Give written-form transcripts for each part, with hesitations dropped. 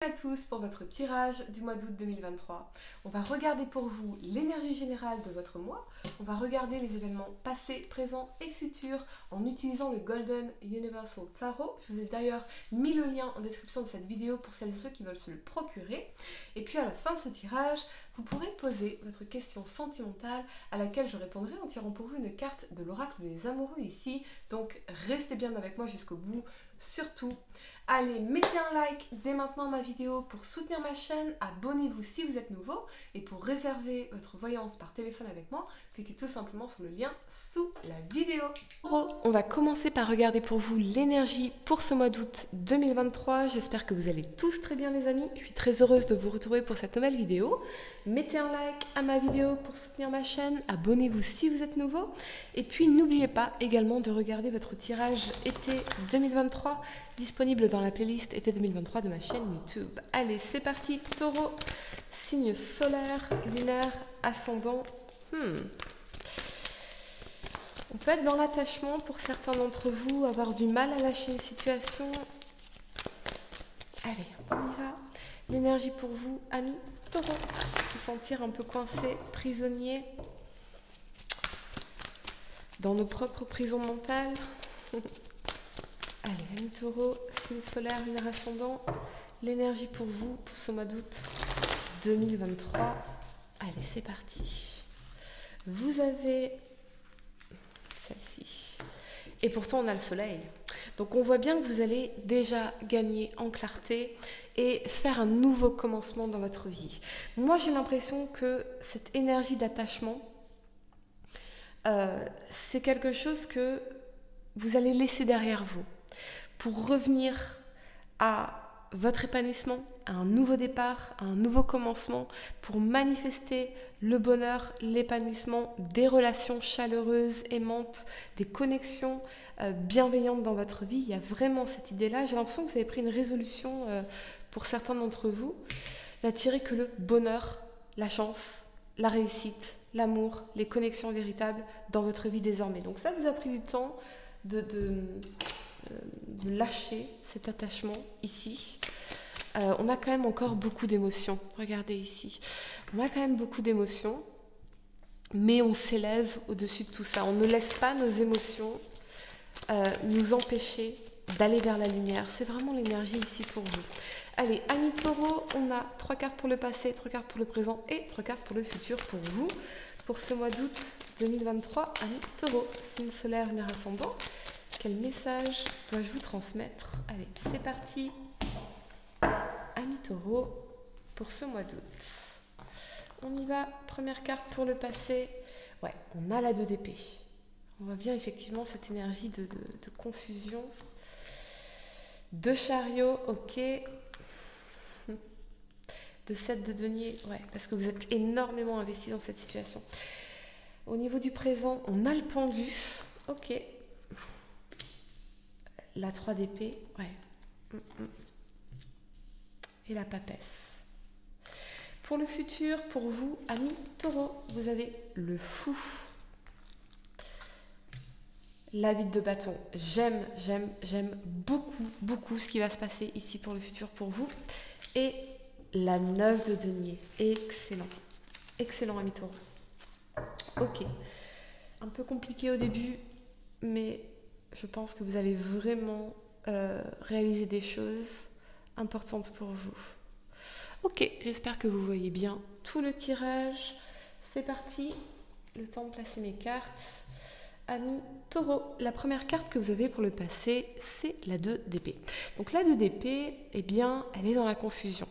À tous pour votre tirage du mois d'août 2023. On va regarder pour vous l'énergie générale de votre mois. On va regarder les événements passés, présents et futurs en utilisant le Golden Universal Tarot. Je vous ai d'ailleurs mis le lien en description de cette vidéo pour celles et ceux qui veulent se le procurer. Et puis à la fin de ce tirage, vous pourrez poser votre question sentimentale à laquelle je répondrai en tirant pour vous une carte de l'oracle des amoureux ici. Donc restez bien avec moi jusqu'au bout. Surtout, allez, mettez un like dès maintenant à ma vidéo pour soutenir ma chaîne, abonnez-vous si vous êtes nouveau et pour réserver votre voyance par téléphone avec moi, cliquez tout simplement sur le lien sous la vidéo. On va commencer par regarder pour vous l'énergie pour ce mois d'août 2023. J'espère que vous allez tous très bien les amis. Je suis très heureuse de vous retrouver pour cette nouvelle vidéo. Mettez un like à ma vidéo pour soutenir ma chaîne, abonnez-vous si vous êtes nouveau et puis n'oubliez pas également de regarder votre tirage été 2023 disponible dans la playlist été 2023 de ma chaîne YouTube. Allez, c'est parti, Taureau, signe solaire, lunaire, ascendant. On peut être dans l'attachement pour certains d'entre vous, avoir du mal à lâcher une situation. Allez, on y va. L'énergie pour vous, amis Taureau. Se sentir un peu coincé, prisonnier dans nos propres prisons mentales. Allez, amis Taureau, signe solaire, lunaire, ascendant. L'énergie pour vous, pour ce mois d'août 2023. Allez, c'est parti. Vous avez celle-ci. Et pourtant, on a le soleil. Donc, on voit bien que vous allez déjà gagner en clarté et faire un nouveau commencement dans votre vie. Moi, j'ai l'impression que cette énergie d'attachement, c'est quelque chose que vous allez laisser derrière vous pour revenir à votre épanouissement, à un nouveau départ, à un nouveau commencement, pour manifester le bonheur, l'épanouissement, des relations chaleureuses, aimantes, des connexions bienveillantes dans votre vie. Il y a vraiment cette idée-là. J'ai l'impression que vous avez pris une résolution pour certains d'entre vous, d'attirer que le bonheur, la chance, la réussite, l'amour, les connexions véritables dans votre vie désormais. Donc ça vous a pris du temps de lâcher cet attachement ici. On a quand même encore beaucoup d'émotions. Regardez ici. On a quand même beaucoup d'émotions, mais on s'élève au-dessus de tout ça. On ne laisse pas nos émotions nous empêcher d'aller vers la lumière. C'est vraiment l'énergie ici pour vous. Allez, amis Taureau, on a 3 cartes pour le passé, 3 cartes pour le présent et 3 cartes pour le futur pour vous. Pour ce mois d'août 2023, amis Taureau, signe solaire, lunaire, ascendant. Quel message dois-je vous transmettre? Allez, c'est parti. Amis Taureau, pour ce mois d'août. On y va. Première carte pour le passé. Ouais, on a la 2 d'épée. On voit bien effectivement cette énergie de confusion. 2 chariots, ok. De 7 de denier, ouais, parce que vous êtes énormément investi dans cette situation. Au niveau du présent, on a le pendu, ok. La 3 d'épée, ouais. Et la papesse. Pour le futur, pour vous, amis Taureau, vous avez le fou. La 8 de bâton. J'aime beaucoup ce qui va se passer ici pour le futur pour vous. Et la 9 de denier. Excellent. Excellent, amis Taureau. Ok. Un peu compliqué au début, mais je pense que vous allez vraiment réaliser des choses importantes pour vous. Ok, j'espère que vous voyez bien tout le tirage. C'est parti. Le temps de placer mes cartes. Amis Taureau, la première carte que vous avez pour le passé, c'est la 2 d'épée. Donc la 2 d'épée, eh bien, elle est dans la confusion.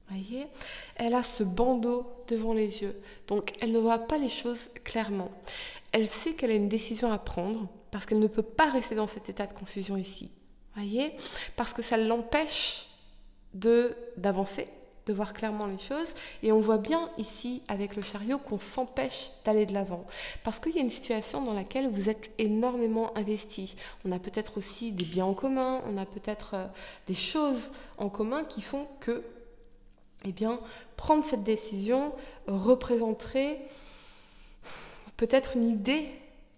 Voyez, elle a ce bandeau devant les yeux, donc elle ne voit pas les choses clairement. Elle sait qu'elle a une décision à prendre parce qu'elle ne peut pas rester dans cet état de confusion ici. Voyez, parce que ça l'empêche d'avancer, de voir clairement les choses. Et on voit bien ici avec le chariot qu'on s'empêche d'aller de l'avant. Parce qu'il y a une situation dans laquelle vous êtes énormément investi. On a peut-être aussi des biens en commun, on a peut-être des choses en commun qui font que eh bien, prendre cette décision représenterait peut-être une idée,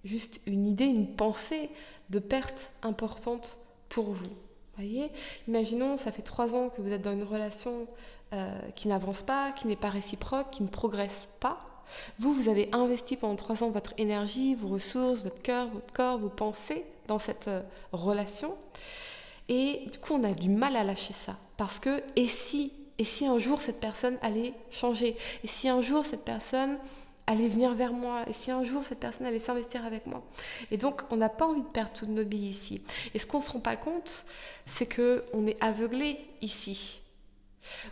juste une idée, une pensée de perte importante pour vous. Voyez, imaginons, ça fait 3 ans que vous êtes dans une relation qui n'avance pas, qui n'est pas réciproque, qui ne progresse pas. Vous avez investi pendant 3 ans votre énergie, vos ressources, votre cœur, votre corps, vos pensées dans cette relation. Et du coup, on a du mal à lâcher ça. Parce que, et si un jour cette personne allait changer? Et si un jour cette personne allait venir vers moi? Et si un jour cette personne allait s'investir avec moi? Et donc, on n'a pas envie de perdre toute nos billes ici. Et ce qu'on ne se rend pas compte, c'est qu'on est aveuglé ici.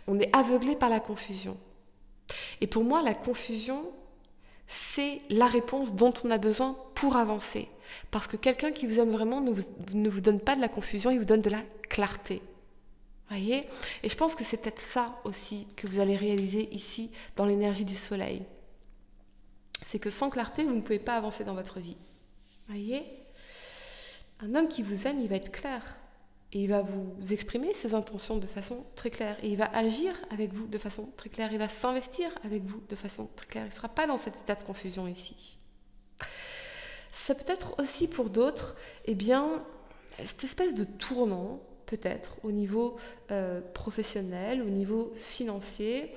On est aveuglé par la confusion. Et pour moi, la confusion, c'est la réponse dont on a besoin pour avancer. Parce que quelqu'un qui vous aime vraiment ne vous donne pas de la confusion, il vous donne de la clarté. Voyez? Et je pense que c'est peut-être ça aussi que vous allez réaliser ici dans l'énergie du soleil. C'est que sans clarté, vous ne pouvez pas avancer dans votre vie. Voyez? Un homme qui vous aime, il va être clair. Et il va vous exprimer ses intentions de façon très claire. Et il va agir avec vous de façon très claire. Il va s'investir avec vous de façon très claire. Il ne sera pas dans cet état de confusion ici. Ça peut être aussi pour d'autres, eh bien, cette espèce de tournant, peut-être au niveau professionnel, au niveau financier,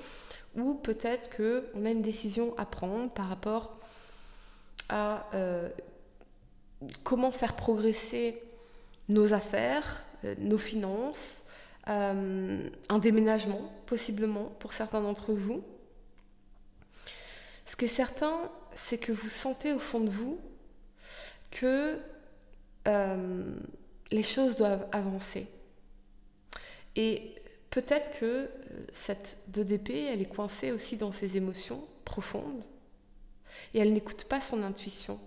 ou peut-être qu'on a une décision à prendre par rapport à comment faire progresser nos affaires, nos finances, un déménagement possiblement pour certains d'entre vous. Ce qui est certain, c'est que vous sentez au fond de vous que les choses doivent avancer. Et peut-être que cette 2DP, elle est coincée aussi dans ses émotions profondes et elle n'écoute pas son intuition.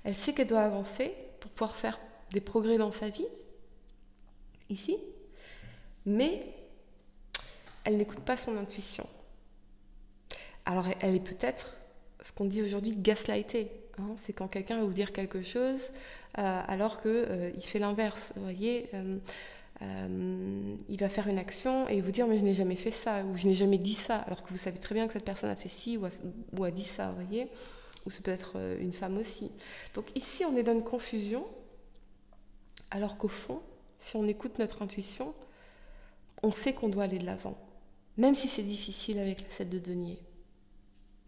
Elle sait qu'elle doit avancer pour pouvoir faire des progrès dans sa vie, ici, mais elle n'écoute pas son intuition. Alors elle est peut-être, ce qu'on dit aujourd'hui, gaslightée. Hein, c'est quand quelqu'un va vous dire quelque chose alors qu'il fait l'inverse. Vous voyez, il va faire une action et vous dire « mais je n'ai jamais fait ça » ou « je n'ai jamais dit ça », alors que vous savez très bien que cette personne a fait ci ou a dit ça, vous voyez. Ou c'est peut-être une femme aussi. Donc ici, on est dans une confusion, alors qu'au fond, si on écoute notre intuition, on sait qu'on doit aller de l'avant. Même si c'est difficile avec la 7 de denier.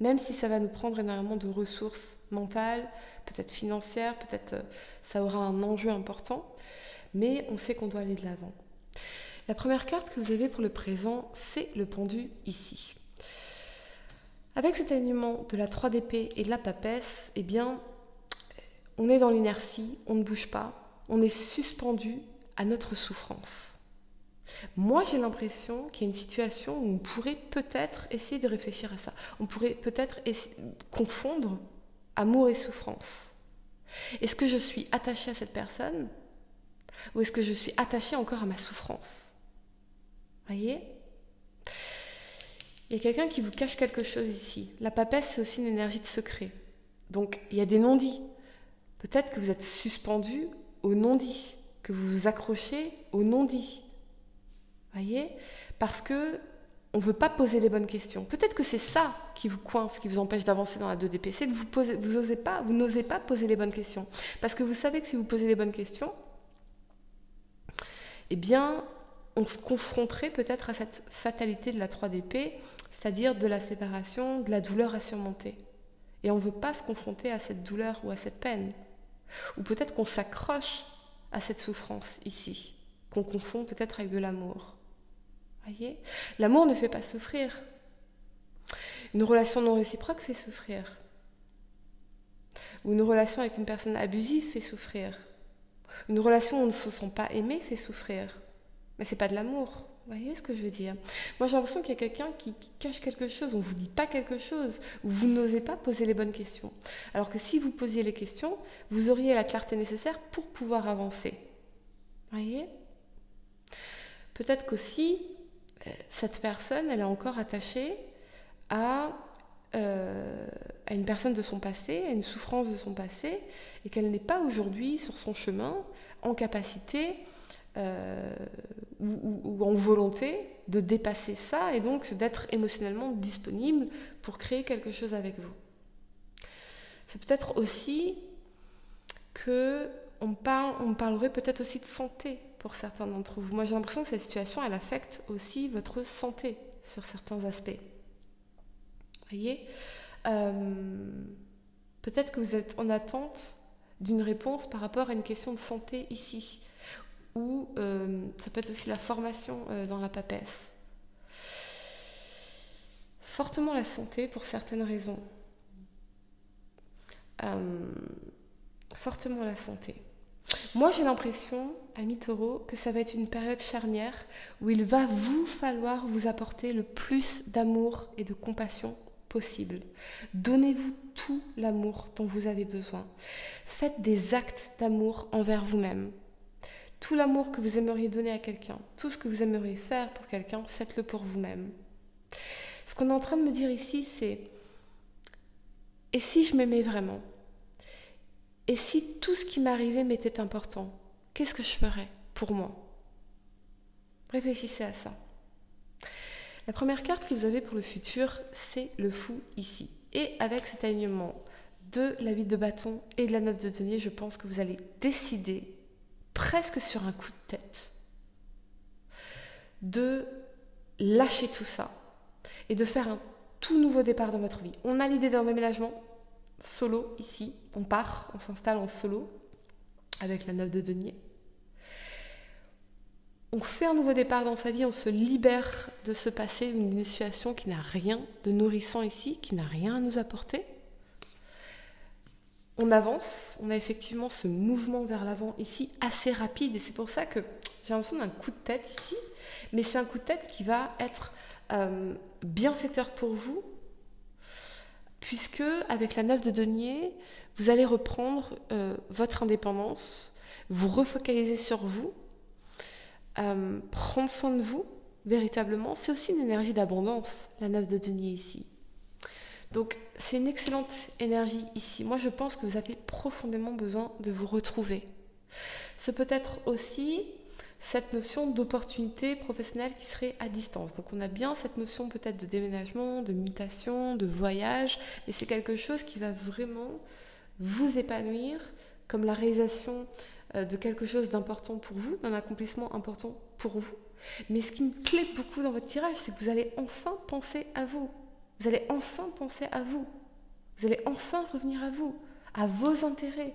Même si ça va nous prendre énormément de ressources mentales, peut-être financières, peut-être ça aura un enjeu important, mais on sait qu'on doit aller de l'avant. La première carte que vous avez pour le présent, c'est le pendu ici. Avec cet alignement de la 3 d'épée et de la papesse, eh bien, on est dans l'inertie, on ne bouge pas, on est suspendu à notre souffrance. Moi, j'ai l'impression qu'il y a une situation où on pourrait peut-être essayer de réfléchir à ça. On pourrait peut-être confondre amour et souffrance. Est-ce que je suis attachée à cette personne ou est-ce que je suis attachée encore à ma souffrance? Voyez? Il y a quelqu'un qui vous cache quelque chose ici. La papesse, c'est aussi une énergie de secret. Donc, il y a des non-dits. Peut-être que vous êtes suspendu au non-dit, que vous vous accrochez au non-dit. Voyez? Parce que on ne veut pas poser les bonnes questions. Peut-être que c'est ça qui vous coince, qui vous empêche d'avancer dans la 2DP. C'est que vous n'osez pas poser les bonnes questions. Parce que vous savez que si vous posez les bonnes questions, eh bien, on se confronterait peut-être à cette fatalité de la 3DP, c'est-à-dire de la séparation, de la douleur à surmonter. Et on ne veut pas se confronter à cette douleur ou à cette peine. Ou peut-être qu'on s'accroche à cette souffrance ici, qu'on confond peut-être avec de l'amour. Voyez ? L'amour ne fait pas souffrir. Une relation non réciproque fait souffrir. Ou une relation avec une personne abusive fait souffrir. Une relation où on ne se sent pas aimé fait souffrir. Mais c'est pas de l'amour. Vous voyez ce que je veux dire? Moi, j'ai l'impression qu'il y a quelqu'un qui cache quelque chose, on ne vous dit pas quelque chose, ou vous n'osez pas poser les bonnes questions. Alors que si vous posiez les questions, vous auriez la clarté nécessaire pour pouvoir avancer. Vous voyez? Peut-être qu'aussi, cette personne, elle est encore attachée à une personne de son passé, à une souffrance de son passé, et qu'elle n'est pas aujourd'hui sur son chemin en capacité ou en volonté de dépasser ça et donc d'être émotionnellement disponible pour créer quelque chose avec vous. C'est peut-être aussi que on parlerait peut-être aussi de santé pour certains d'entre vous. Moi, j'ai l'impression que cette situation, elle affecte aussi votre santé sur certains aspects. Vous voyez, peut-être que vous êtes en attente d'une réponse par rapport à une question de santé ici. Ou ça peut être aussi la formation dans la papesse. Fortement la santé pour certaines raisons. Fortement la santé. Moi, j'ai l'impression, amis taureaux, que ça va être une période charnière où il va vous falloir vous apporter le plus d'amour et de compassion possible. Donnez-vous tout l'amour dont vous avez besoin. Faites des actes d'amour envers vous-même. Tout l'amour que vous aimeriez donner à quelqu'un, tout ce que vous aimeriez faire pour quelqu'un, faites-le pour vous-même. Ce qu'on est en train de me dire ici, c'est « Et si je m'aimais vraiment ? Et si tout ce qui m'arrivait m'était important, qu'est-ce que je ferais pour moi ?» Réfléchissez à ça. La première carte que vous avez pour le futur, c'est le fou ici. Et avec cet alignement de la 8 de bâton et de la 9 de denier, je pense que vous allez décider, presque sur un coup de tête, de lâcher tout ça et de faire un tout nouveau départ dans votre vie. On a l'idée d'un déménagement solo ici, on part, on s'installe en solo avec la 9 de denier. On fait un nouveau départ dans sa vie, on se libère de ce passé, d'une situation qui n'a rien de nourrissant ici, qui n'a rien à nous apporter. On avance, on a effectivement ce mouvement vers l'avant ici assez rapide et c'est pour ça que j'ai l'impression d'un coup de tête ici, mais c'est un coup de tête qui va être bienfaiteur pour vous puisque avec la 9 de denier, vous allez reprendre votre indépendance, vous refocaliser sur vous, prendre soin de vous véritablement. C'est aussi une énergie d'abondance, la 9 de denier ici. Donc, c'est une excellente énergie ici. Moi, je pense que vous avez profondément besoin de vous retrouver. Ce peut être aussi cette notion d'opportunité professionnelle qui serait à distance. Donc, on a bien cette notion peut-être de déménagement, de mutation, de voyage, mais c'est quelque chose qui va vraiment vous épanouir comme la réalisation de quelque chose d'important pour vous, d'un accomplissement important pour vous. Mais ce qui me plaît beaucoup dans votre tirage, c'est que vous allez enfin penser à vous. Vous allez enfin penser à vous. Vous allez enfin revenir à vous, à vos intérêts.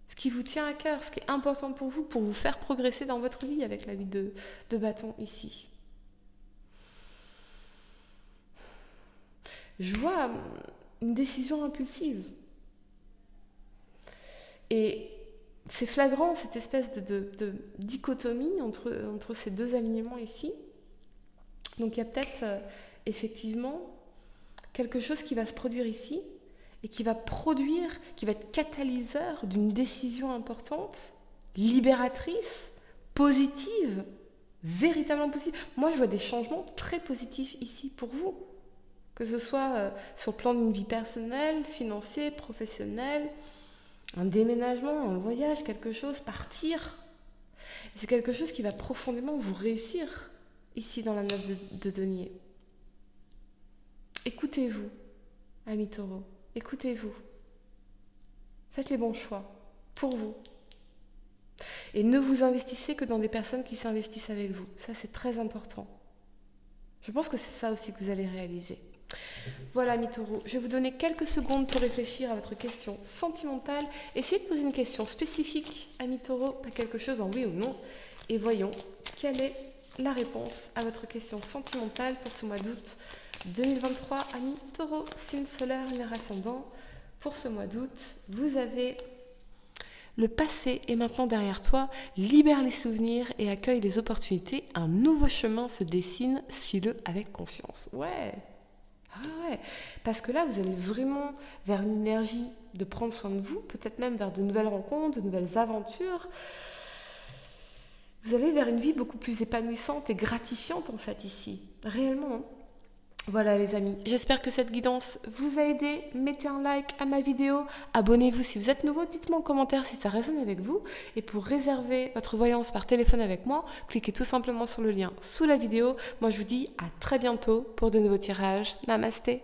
Ce qui vous tient à cœur, ce qui est important pour vous faire progresser dans votre vie avec la 8 de bâton ici. Je vois une décision impulsive. Et c'est flagrant, cette espèce de dichotomie entre ces deux alignements ici. Donc il y a peut-être effectivement quelque chose qui va se produire ici et qui va être catalyseur d'une décision importante, libératrice, positive, véritablement positive. Moi, je vois des changements très positifs ici pour vous, que ce soit sur le plan d'une vie personnelle, financière, professionnelle, un déménagement, un voyage, quelque chose, partir. C'est quelque chose qui va profondément vous réussir ici dans la 9 de denier. Écoutez-vous, amis taureaux, écoutez-vous. Faites les bons choix pour vous. Et ne vous investissez que dans des personnes qui s'investissent avec vous. Ça, c'est très important. Je pense que c'est ça aussi que vous allez réaliser. Voilà, amis taureaux, je vais vous donner quelques secondes pour réfléchir à votre question sentimentale. Essayez de poser une question spécifique, amis taureaux, pas quelque chose en oui ou non. Et voyons quelle est la réponse à votre question sentimentale pour ce mois d'août 2023, amis taureaux, signe solaire, lunaire ascendant. Pour ce mois d'août, vous avez le passé est maintenant derrière toi, libère les souvenirs et accueille les opportunités. Un nouveau chemin se dessine, suis-le avec confiance. Ouais, parce que là, vous allez vraiment vers une énergie de prendre soin de vous, peut-être même vers de nouvelles rencontres, de nouvelles aventures. Vous allez vers une vie beaucoup plus épanouissante et gratifiante en fait ici, réellement. Voilà les amis, j'espère que cette guidance vous a aidé. Mettez un like à ma vidéo, abonnez-vous si vous êtes nouveau, dites-moi en commentaire si ça résonne avec vous. Et pour réserver votre voyance par téléphone avec moi, cliquez tout simplement sur le lien sous la vidéo. Moi je vous dis à très bientôt pour de nouveaux tirages. Namasté.